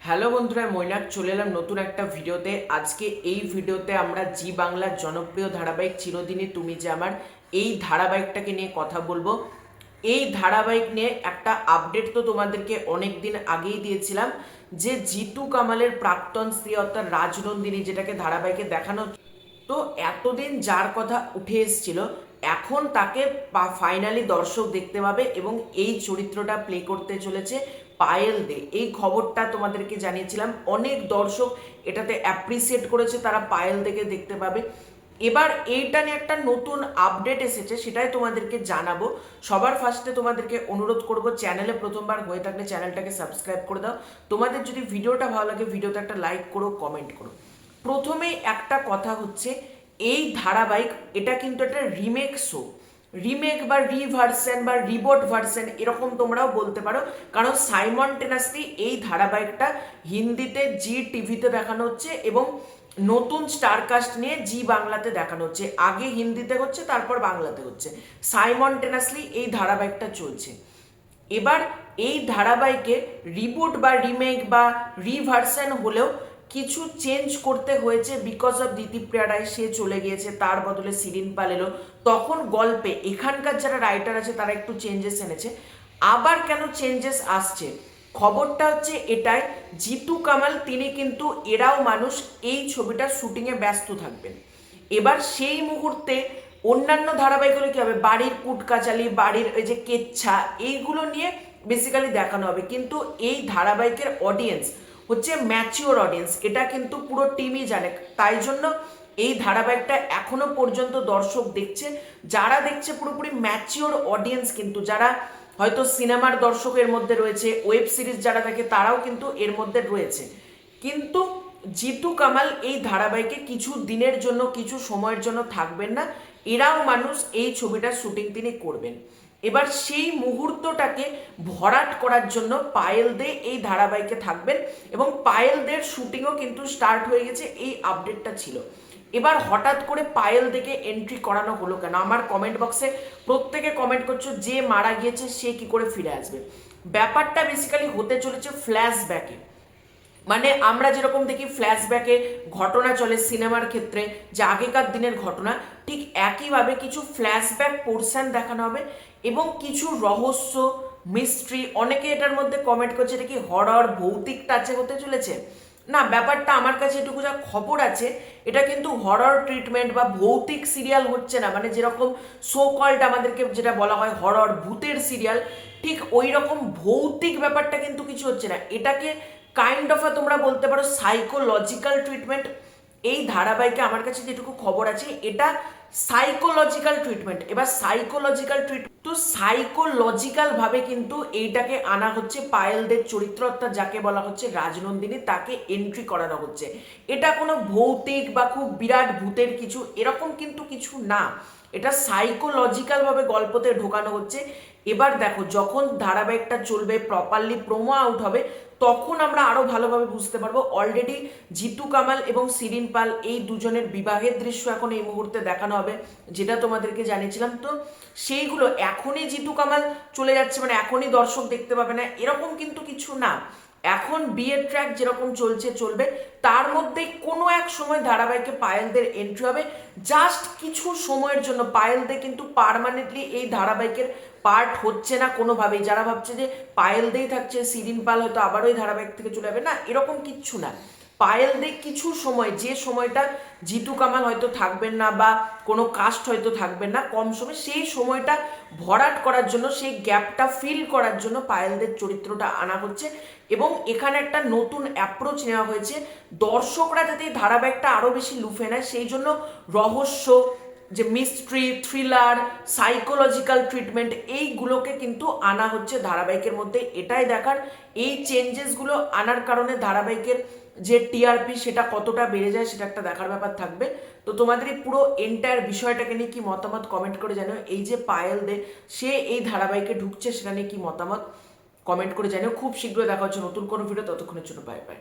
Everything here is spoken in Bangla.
হ্যালো বন্ধুরা, মৈনাক চলে এলাম নতুন একটা ভিডিওতে। আজকে এই ভিডিওতে আমরা জি বাংলার জনপ্রিয় ধারাবাহিক চিরদিনই তুমি যে আমার, এই ধারাবাহিকটাকে নিয়ে কথা বলবো। এই ধারাবাহিক নিয়ে একটা আপডেট তো তোমাদেরকে অনেক দিন আগেই দিয়েছিলাম, যে জিতু কামালের প্রাক্তন স্ত্রী অর্থাৎ রাজনন্দিনী, যেটাকে ধারাবাহিকে দেখানো, তো এতদিন যার কথা উঠে এসেছিল, এখন তাকে ফাইনালি দর্শক দেখতে পাবে এবং এই চরিত্রটা প্লে করতে চলেছে পায়েল দে। এই খবরটা তোমাদেরকে জানিয়েছিলাম, অনেক দর্শক এটাতে অ্যাপ্রিসিয়েট করেছে, তারা পায়েল দেকে দেখতে পাবে। এবার এইটা নিয়ে একটা নতুন আপডেট এসেছে, সেটাই তোমাদেরকে জানাবো। সবার ফার্স্টে তোমাদেরকে অনুরোধ করব, চ্যানেলে প্রথমবার হয়ে থাকলে চ্যানেলটাকে সাবস্ক্রাইব করে দাও। তোমাদের যদি ভিডিওটা ভালো লাগে, ভিডিওতে একটা লাইক করো, কমেন্ট করো। প্রথমেই একটা কথা হচ্ছে, এই ধারাবাহিক এটা কিন্তু একটা রিমেক শো। রিমেক বা রিভার্সন বা রিবোট ভার্সন এরকম তোমরাও বলতে পারো, কারণ সাইমনটেনাসলি এই ধারাবাহিকটা হিন্দিতে জি টিভিতে দেখানো হচ্ছে এবং নতুন স্টারকাস্ট নিয়ে জি বাংলাতে দেখানো হচ্ছে। আগে হিন্দিতে হচ্ছে, তারপর বাংলাতে হচ্ছে। সাইমনটেনাসলি এই ধারাবাহিকটা চলছে। এবার এই ধারাবাহিকে রিবুট বা রিমেক বা রিভার্সন হলেও কিছু চেঞ্জ করতে হয়েছে, বিকজ অফ দিতিপ্রিয়া রায়, সে চলে গিয়েছে, তার বদলে সিরিন পাল এলো। তখন গল্পে এখানকার যারা রাইটার আছে তারা একটু চেঞ্জেস এনেছে। আবার কেন চেঞ্জেস আসছে, খবরটা হচ্ছে এটাই, জিতু কামাল তিনি কিন্তু এরাও মানুষ, এই ছবিটা শুটিংয়ে ব্যস্ত থাকবেন। এবার সেই মুহূর্তে অন্যান্য ধারাবাহিকগুলো কি হবে, বাড়ির কুটকাচালি, বাড়ির ওই যে কেচ্ছা, এইগুলো নিয়ে বেসিক্যালি দেখানো হবে। কিন্তু এই ধারাবাহিকের অডিয়েন্স হচ্ছে ম্যাচিওর অডিয়েন্স, এটা কিন্তু পুরো টিমই জানে। তাই জন্য এই ধারাবাহিকটা এখনো পর্যন্ত দর্শক দেখছে, যারা দেখছে পুরোপুরি ম্যাচিওর অডিয়েন্স, কিন্তু যারা হয়তো সিনেমার দর্শকের মধ্যে রয়েছে, ওয়েব সিরিজ যারা দেখে তারাও কিন্তু এর মধ্যে রয়েছে। কিন্তু জিতু কামাল এই ধারাবাহিকে কিছু দিনের জন্য, কিছু সময়ের জন্য থাকবেন না। এরাও মানুষ, এই ছবিটার শুটিং তিনি করবেন। এবার সেই মুহূর্তটাকে ভরাট করার জন্য পায়েল দে এই ধারাবাহিকে থাকবেন এবং পায়েল দের শুটিংও কিন্তু স্টার্ট হয়ে গেছে, এই আপডেটটা ছিল। এবার হঠাৎ করে পায়েল দেখে এন্ট্রি করানো হলো কেন? আমার কমেন্ট বক্সে প্রত্যেকে কমেন্ট করছো, যে মারা গিয়েছে সে কি করে ফিরে আসবে। ব্যাপারটা বেসিক্যালি হতে চলেছে ফ্ল্যাশব্যাকে। মানে আমরা যেরকম দেখি ফ্ল্যাশব্যাকে ঘটনা চলে সিনেমার ক্ষেত্রে, যে আগেকার দিনের ঘটনা, ঠিক একইভাবে কিছু ফ্ল্যাশব্যাক পোর্শন দেখানো হবে এবং কিছু রহস্য, মিস্ট্রি। অনেকে এটার মধ্যে কমেন্ট করছে এটা কি হরর ভৌতিক টাচে হতে চলেছে। না, ব্যাপারটা আমার কাছে এটুকু যা খবর আছে, এটা কিন্তু হরর ট্রিটমেন্ট বা ভৌতিক সিরিয়াল হচ্ছে না। মানে যেরকম সো কল্ড আমাদেরকে যেটা বলা হয় হরর ভূতের সিরিয়াল, ঠিক ওই রকম ভৌতিক ব্যাপারটা কিন্তু কিছু হচ্ছে না। এটাকে কাইন্ড অফ তোমরা বলতে পারো সাইকোলজিক্যাল ট্রিটমেন্ট। এই ধারাবাহিকে আমার কাছে যেটুকু খবর আছে, এটা সাইকোলজিক্যাল ট্রিটমেন্ট। এবার সাইকোলজিক্যাল ট্রিটমেন্ট তো সাইকোলজিক্যাল ভাবে কিন্তু এইটাকে আনা হচ্ছে, পায়েলদের চরিত্র অর্থাৎ যাকে বলা হচ্ছে রাজনন্দিনী, তাকে এন্ট্রি করানো হচ্ছে। এটা কোনো ভৌতিক বা খুব বিরাট ভূতের কিছু এরকম কিন্তু কিছু না, এটা সাইকোলজিক্যাল ভাবে গল্পতে ঢোকানো হচ্ছে। এবার দেখো, যখন ধারাবাহিকটা চলবে, প্রপারলি প্রোমো আউট হবে, তখন আমরা আরো ভালোভাবে বুঝতে পারবো। অলরেডি জিতু কামাল এবং সিরিন পাল এই দুজনের বিবাহের দৃশ্য এখন এই মুহূর্তে দেখানো হবে, যেটা তোমাদেরকে জানিয়েছিলাম। তো সেইগুলো এখনই জিতু কামাল চলে যাচ্ছে, মানে এখনই দর্শক দেখতে পাবে না এরকম কিন্তু কিছু না। এখন বিয়ের ট্র্যাক যেরকম চলছে চলবে, তার মধ্যে কোনো এক সময় ধারাবাহিকে পায়েলদের এন্ট্রি হবে, জাস্ট কিছু সময়ের জন্য। পায়েলদে কিন্তু পার্মানেন্টলি এই ধারাবাহিকের পার্ট হচ্ছে না কোনোভাবেই। যারা ভাবছে যে পায়েলদেই থাকছে, সিরিন পাল হয়তো আবারও এই ধারাবাহিক থেকে চলে যাবে, না, এরকম কিচ্ছু না। পায়েলদে কিছু সময়, যে সময়টা জিতু কামাল হয়তো থাকবেন না বা কোনো কাস্ট হয়তো থাকবেন না, কম সময়, সেই সময়টা ভরাট করার জন্য, সেই গ্যাপটা ফিল করার জন্য পায়েলদের চরিত্রটা আনা হচ্ছে। এবং এখানে একটা নতুন অ্যাপ্রোচ নেওয়া হয়েছে, দর্শকরা যাতে এই ধারাবাহিকটা আরও বেশি লুফে নেয়, সেই জন্য রহস্য, যে মিস্ট্রি, থ্রিলার, সাইকোলজিক্যাল ট্রিটমেন্ট, এইগুলোকে কিন্তু আনা হচ্ছে ধারাবাহিকের মধ্যে। এটাই দেখার, এই চেঞ্জেসগুলো আনার কারণে ধারাবাহিকের যে টিআরপি সেটা কতটা বেড়ে যায়, সেটা একটা দেখার ব্যাপার থাকবে। তো তোমাদের এই পুরো এন্টায়ার বিষয়টাকে নিয়ে কি মতামত কমেন্ট করে জানিও। এই যে পায়েল দে, সে এই ধারাবাহিকে ঢুকছে, সেটা নিয়ে কি মতামত কমেন্ট করে জানিও। খুব শীঘ্রই দেখা হচ্ছে নতুন কোনো ভিডিও, ততক্ষণের জন্য বাই বাই।